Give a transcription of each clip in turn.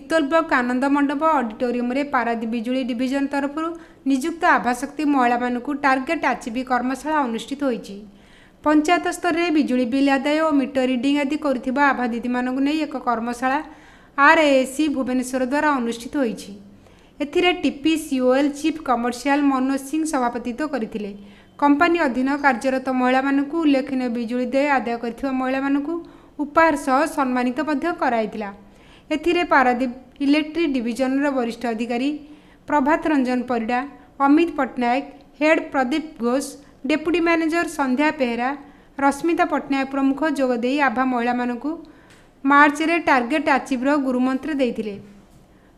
Tirtol block आनंद मंडप auditorium रे पारादीप बिजुली डिविजन तरफ नियुक्त आभाशक्ति महिला मानकु टार्गेट आचिव कर्मशाला अनुष्ठित होईछि। पंचायत स्तर में बिजुली बिल आदाय और मीटर रिडिंग आदि करुथिबा आभा दीदी मानकु नै एक कर्मशाला RAC भुवनेश्वर द्वारा अनुष्ठित होईछि। एथिरे TPCOL chief commercial Manoj Singh सभापतित्व करथिले। कंपनी अधीन कार्यरत महिला मानकु उल्लेखनीय बिजुली देय आदाय करथिबा महिला मानकु उपहार सह सम्मानित मध्य कराइतिला। एथिरे पारादीप इलेक्ट्रिक डिविजन वरिष्ठ अधिकारी Prabhat Ranjan Parida, Amit Pattanayak, head Pradeep Ghosh, deputy manager Sandhya Behera, Rashmita Pattanayak प्रमुख जोगदे आभा महिला मानकु मार्च रे टार्गेट आचिव्र गुरुमंत्र देइथिले।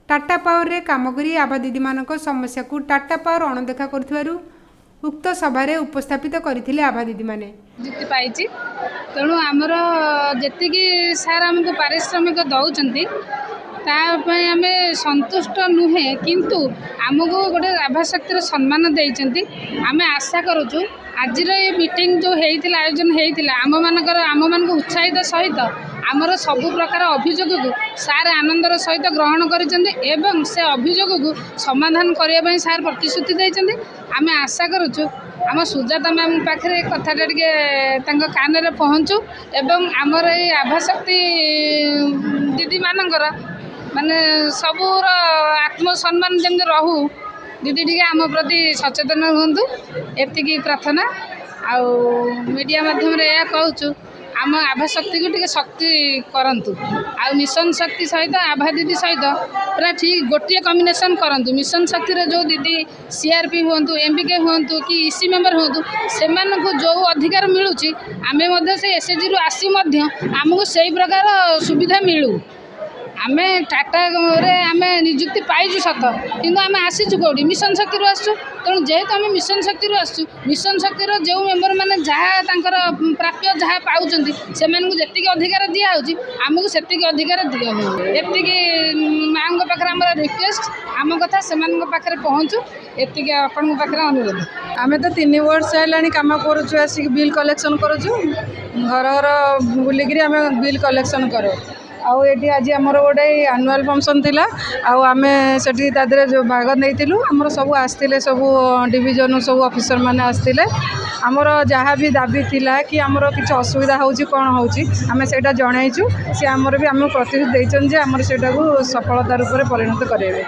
टाटा पावर रे काम करी आभा दीदी मानक समस्या को टाटा पावर अणदेखा करथिबारु उक्त सभारे उपस्थापित करथिले आभा दीदी माने। नियुक्ति पाइछि तेणु आमर जेतिकी सार आमको पारिश्रमिक दौचंती तापाई आमे संतुष्ट नुहे, किंतु आमको गोटे आभाशक्तिर सम्मान देइचंती। आमे आशा करूछु आज ये मीटिंग जो हेइतिला आयोजन हेइतिला आम मानक उत्साहित सहित आमर सबु प्रकार अभियोग को सार आनंदर सहित ग्रहण करिसेंती एवं से अभियोग को समाधान करने ପାଇଁ सार प्रतिश्रुति देइसेंती। आमे आशा करूछु आम सुजाता मैम पाखे कथाटा टिके तांको कान रे पहुँचू एवं आमर ये आभाशक्ति दीदी मानकर माने सबूर आत्मसम्मान जमी रहू दीदी टिके आम प्रति सचेतन हुंतु एतिकी प्रार्थना। आउ मीडिया माध्यम रे या कहूछु आम आभाशक्ति को टिके शक्ति करंतु। आ मिशन शक्ति सहित आभा दीदी सहित पूरा ठीक गोटे कॉम्बिनेशन करंतु। मिशन शक्ति रे जो दीदी CRP हुंतु, MBK हुंतु कि EC मेंबर हुंतु सेमानकु जो अधिकार मिलुची आमे मध्य से SHG रु आसी मध्य हमकु सही प्रकार सुविधा मिलू। आमे टाटा रे आमे नियुक्ति पाइजु सत किंतु आमे आसीचु कोडी मिशन शक्ति रु आसु। तेणु जेहेतु आमे मिशन शक्ति रु आसु मिशन शक्ति रो जो मेंबर माने जहाँ तांकर प्राप्य जहाँ पाउचंती सेमानकु जेतिकी अधिकार दिया होची हमकु सेतिकी अधिकार दिया हो। एतिकी मांग पाखरे हमर रिक्वेस्ट आम कथा सेमानक पाखरे पहुँचू एतिकी आपन पाखरे अनुरोध। आमे तो 3 वर्ष आइलानी काम करूछु, आसी बिल कलेक्शन करूछु, घर घर बुलिकरी आमे बिल कलेक्शन करो। आउ एटी आज आमर गोटे एनुअल फंक्शन थिला आउ आमे सेठी तादरे जो भाग नेइतिलु हमर सब आस्तिले सब डिविजन सब ऑफिसर माने आस्तिले। आमर जहाँ भी दाबी थिला कि आमर किछ असुविधा होउची कोन होउची आमे सेटा जणाइछु। से आमर भी आमे प्रतिश्रुति दैछन जे आमर सेटा को सफलता रूप में परिणत करेबे।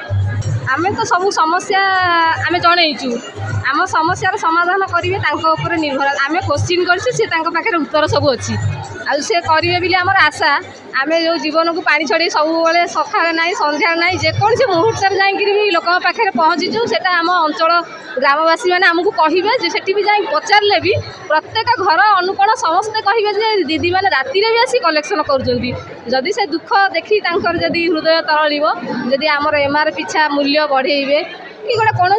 आमे तो सब समस्या आमे जणाइछु, आम समस्यार समाधान करिवे तांको ऊपर निर्भर। आमे क्वेश्चन करछि से तांको पाखे उत्तर सब अछि आ से करिवे बिले हमर आशा। आमे जो जीवन को पानी छड़ी सब बेले सकाळ नाही संध्या नाही जेकोन से मुहूर्त जाइकरी भी लोक पाखे पहुँचीचु। सेटा आम अंचल ग्रामवासी मैंने आमको कहे जे सेठी भी जाई पचारे भी प्रत्येक घर अनुकोण समस्ते कहे जे दीदी मैंने राति भी आसी कलेक्शन करुँच। जदि से दुख देखी तांकर जदि हृदय तरलिबो जदि आमर MR पिछा मूल्य बढ़ेबे कि गोटे कौन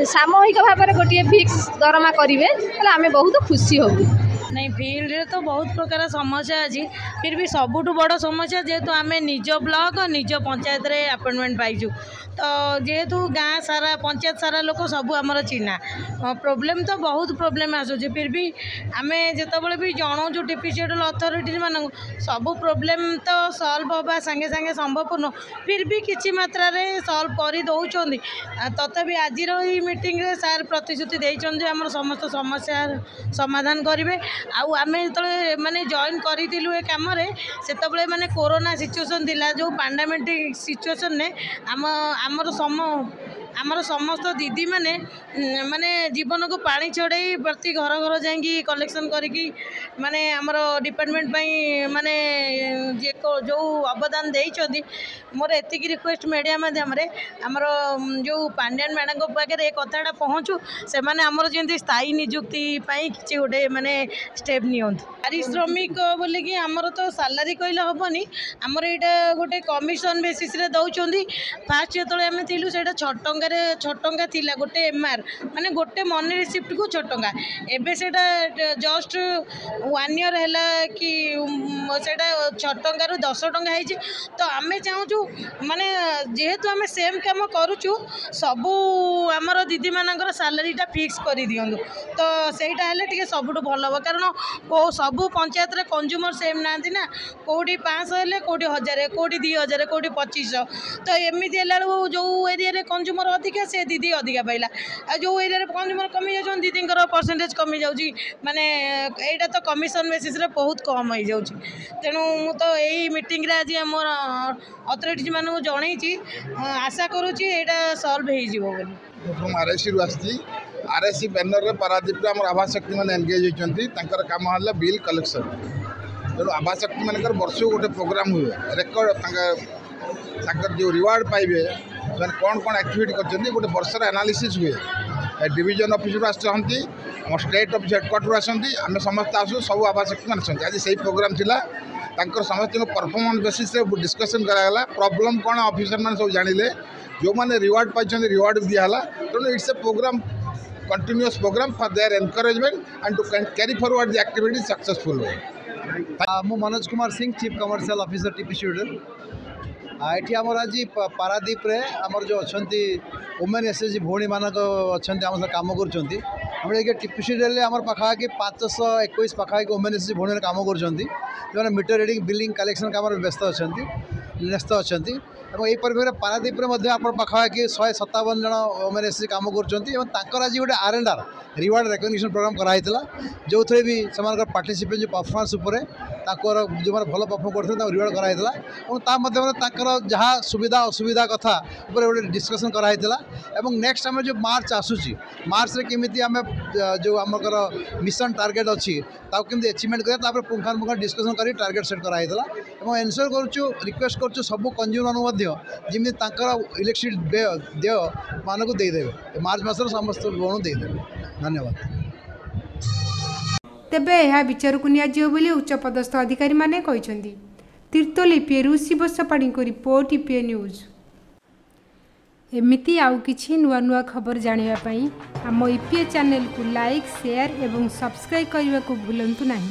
सामूहिक भाव में गोटे फिक्स दरमा करेंगे आम बहुत खुशी होबू। नहीं फील्ड रे तो बहुत प्रकार समस्या अच्छी, फिर भी सबुठ बड़ समस्या जेहेतु आम निज ब्लॉक निज पंचायत रे अपॉइंटमेंट पाइजु तो जेहेतु गाँ सारा पंचायत सारा लोक सब आमर चिन्हा प्रोब्लेम तो बहुत प्रोब्लेम आसूँ। फिर भी आम जिते भी जनाऊँ TPCOL अथॉरिटी मान सब प्रोब्लेम तो सॉल्व होगा संगे संगे संभवपूर्ण न, फिर भी किसी मात्रा रे सॉल्व कर दौरान तथापि आज मीटिंग रे सार प्रतिश्रुति देइछन जे आमर समस्त समस्या समाधान करेंगे। आम जो मैंने जॉइन करूँ ए कम से कोरोना सिचुएसन थिला जो पैंडेमिक सिचुएसन ने आमर समस्त दीदी माने माने जीवन को पानी छड़े प्रति घर घर जाइए कलेक्शन करिकी माने आमर डिपार्टमेंट माने जो अवदान देइछथि। मोर एतिकी रिक्वेस्ट मीडिया माध्यम रे आमर जो पांड्यान मैडम को पाखे कथाटा पहुँचू से माने आमर जेंति स्थायी नियुक्ति पाई किछि गोटे माने स्टेप नियंतु। पारिश्रमिक बोले कि आमर तो सालारी कहले हेनी आमर यहाँ गोटे कमिशन बेसिस रे दौरान फास्ट जो आम थी से 6 टंका थिला गोटे MR माने गोटे मनी रिसिप्ट को 6 टंका एबे सेटा जस्ट 1 ईयर हैला कि सेटा 6 टंकार टंकार 10 टंका होती तो आम चाहूँ माने जेहेतु आम सेम कम करुचु सबू आमर दीदी मानकर सालारीटा फिक्स कर दिंतु तो सहीटा हेल्ले सबुठ भल हम कारण सबू पंचायत रे कंज्यूमर सेम ना ना कौटी 500 हेल्ले कौटी 1000 कौटी 2000 कौटी 2500 तो एमती है जो एरिया कंज्यूमर अधिका से दीदी अधिका पाइला आ जो एरिया कंज्यूमर कमी जाऊँ दीदी परसेंटेज कमी जाऊँगी माने यहाँ तो कमिशन बेसिस रे बहुत कम हो जाऊँ तेणु मु तो यही मीटिंग रे आज मोर अथॉरिटीज मानू जनई आशा करुँची यहाँ सल्व हो आरएससी रु आसी आरएससी बैनर रे पारादीप आम आभाशक्ति मैंने एंगेज होती कम है बिल कलेक्शन तेणु आभाशक्ति मानकर वर्ष गोटे प्रोग्राम हुए रेकर्ड जो रिवार्ड पाइबे कौन कौन एक्टिविटी कर गोटे वर्षर एनालिसिस हुए डिविजन ऑफिस आसती आम स्टेट ऑफिस हेडक्वार्टर आसती आम समस्त आसू सब आभाशक्ति मान आज से प्रोग्राम थिला समस्त परफॉर्मेंस बेसिस डिस्कसन कराला प्रॉब्लम कौन ऑफिसर मैंने सब जानिले जो मैंने रिवार्ड पाई रिवार्ड दिहला तेणु it's a program continuous program for their encouragement and to carry forward the activity successful way मु Manoj Kumar Singh chief commercial officer TPCD ये आमर आज पारादीप रे आमर जो अच्छा वुमेन एसएचजी भौणी मानक अच्छा आम कम कर टीपीसीडी आम पाखापाखि 521 पाखापाखि वुमेन एसएचजी भौणी कम कर मीटर रिडिंग बिलिंग कलेक्शन काम व्यस्त अच्छा न्यस्त अच्छा यही परिप्रेक्षी में पारादीप पाखापाखि 157 जन वुमेन एसएचजी कम कर आज गोटे R&R रिवार्ड रिकग्निशन प्रोग्राम कराइला जो थे भी से पार्टिसिपेट जो परफॉर्मेंस जो मैंने भल परफॉर्म करते रिवार्ड कराइला जहाँ सुविधा असुविधा कथा गोटे डिस्कसन कराइला नेक्स्ट आम जो मार्च आसूची मार्च रे केमिति आम जो आमर मिशन टार्गेट अच्छी केमती अचीवमेंट करें पुंखानुपुंख डिस्कसन कर टार्गेट सेट कराइला एनश्योर करुँ रिक्वेस्ट करुँ सब कंज्यूमर जमी इलेक्ट्रिसिटी देय मानक देदेवे मार्च मसर समस्त लोन देदेवे धन्यवाद तेबे यह विचार को नियाजियो बोली उच्चपदस्थ अधिकारी माने कहिसेंती। तीर्तोल ईपीए शिव सपाड़ी को रिपोर्ट ईपीए न्यूज। एमिती आउ किछि नुआ नुआ खबर जानिबा पई हम ईपीए चैनल को लाइक शेयर एवं सब्सक्राइब करने को भूलंतु नहीं।